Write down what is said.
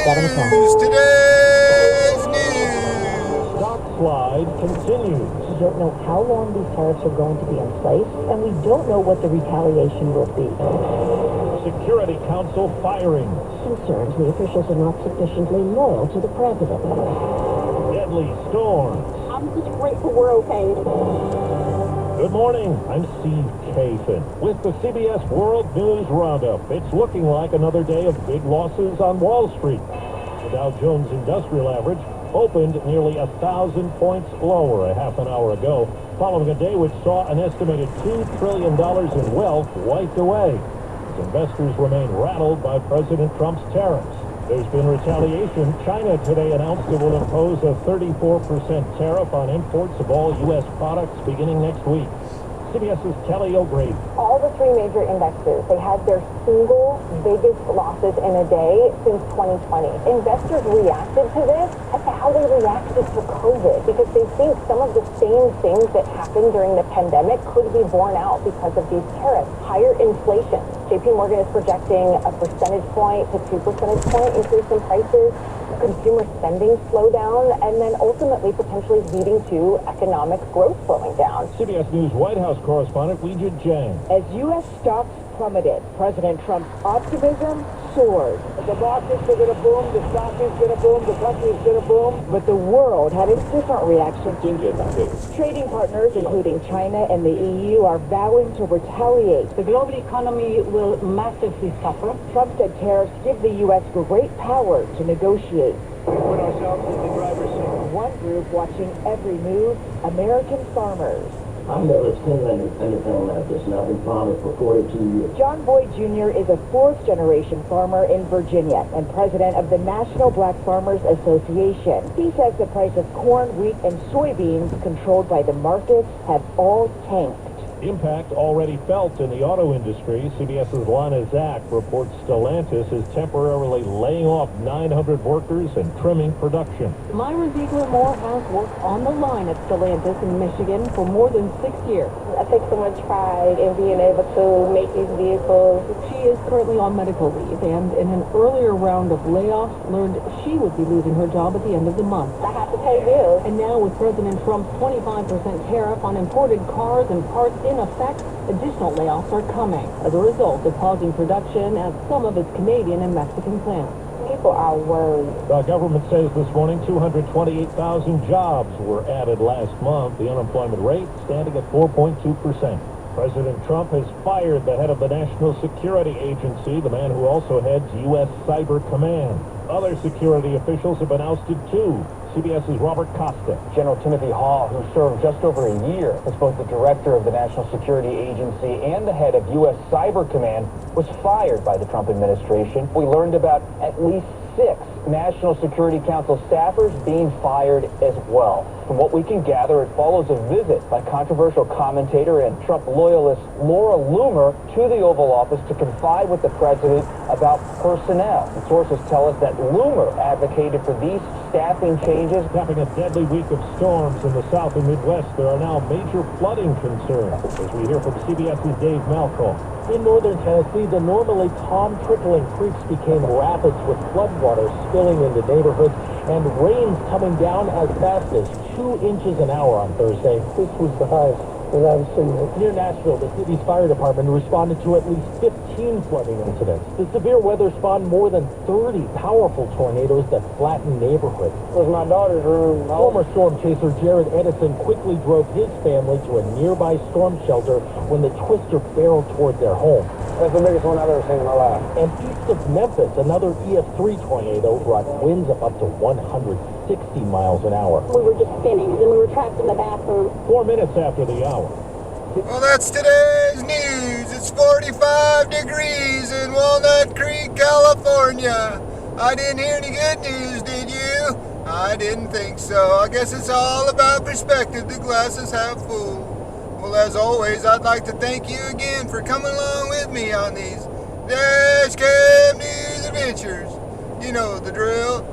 7 o'clock. Today's news. Stock slide continues. We don't know how long these tariffs are going to be in place, and we don't know what the retaliation will be. Security Council firings. Concerns the officials are not sufficiently loyal to the president. Deadly storms. I'm just grateful we're okay. Good morning, I'm Steve Kafin with the CBS World News Roundup. It's looking like another day of big losses on Wall Street. The Dow Jones Industrial Average opened nearly 1,000 points lower a half an hour ago, following a day which saw an estimated $2 trillion in wealth wiped away. As investors remain rattled by President Trump's tariffs. There's been retaliation. China today announced it will impose a 34% tariff on imports of all U.S. products beginning next week. CBS's Kelly O'Grady. All the three major indexes, they had their single biggest losses in a day since 2020. Investors reacted to this as to how they reacted to COVID because they think some of the same things that happened during the pandemic could be borne out because of these tariffs. Higher inflation. JP Morgan is projecting a percentage point to 2 percentage point increase in prices, consumer spending slowdown, and then ultimately potentially leading to economic growth slowing down. CBS News White House correspondent Weijia Jiang. As U.S. stocks plummeted, President Trump's optimism soared. The markets are going to boom, the stock is going to boom, the country is going to boom. But the world had a different reaction. Trading partners, including China and the EU, are vowing to retaliate. The global economy will massively suffer. Trump said tariffs give the U.S. great power to negotiate. We put ourselves in the driver's seat. One group watching every move, American farmers. I've never seen anything like this, and I've been farming for 42 years. John Boyd Jr. is a fourth-generation farmer in Virginia and president of the National Black Farmers Association. He says the price of corn, wheat, and soybeans controlled by the markets have all tanked. Impact already felt in the auto industry. CBS's Lana Zach reports Stellantis is temporarily laying off 900 workers and trimming production. Myra Ziegler-Moore has worked on the line at Stellantis in Michigan for more than 6 years. I take so much pride in being able to make these vehicles. She is currently on medical leave and in an earlier round of layoffs learned she would be losing her job at the end of the month. I have to pay bills. And now with President Trump's 25% tariff on imported cars and parts in effect, additional layoffs are coming as a result of pausing production at some of its Canadian and Mexican plants. People are worried. The government says this morning 228,000 jobs were added last month. The unemployment rate standing at 4.2%. President Trump has fired the head of the National Security Agency, the man who also heads U.S. Cyber Command. Other security officials have been ousted too. CBS's Robert Costa. General Timothy Hall, who served just over a year as both the director of the National Security Agency and the head of U.S. Cyber Command, was fired by the Trump administration. We learned about at least 6 National Security Council staffers being fired as well. From what we can gather, it follows a visit by controversial commentator and Trump loyalist Laura Loomer to the Oval Office to confide with the president about personnel. And sources tell us that Loomer advocated for these staffing changes. Capping a deadly week of storms in the South and Midwest, there are now major flooding concerns, as we hear from CBS's Dave Malcolm. In northern Tennessee, the normally calm trickling creeks became rapids with floodwater spilling into neighborhoods and rains coming down as fast as 2 inches an hour on Thursday. This was the highest that I've seen. Near Nashville, the city's fire department responded to at least 15 flooding incidents. The severe weather spawned more than 30 powerful tornadoes that flattened neighborhoods. It was my daughter's room. Former storm chaser Jared Edison quickly drove his family to a nearby storm shelter when the twister barreled toward their home. That's the biggest one I've ever seen in my life. And east of Memphis, another EF3 tornado brought winds of up to 160 miles an hour. We were just spinning, and we were trapped in the bathroom. 4 minutes after the hour. Well, that's today's news. It's 45 degrees in Walnut Creek, California. I didn't hear any good news, did you? I didn't think so. I guess it's all about perspective. The glass is half full. Well, as always, I'd like to thank you again for coming along with me on these Dash Cam News adventures. You know the drill.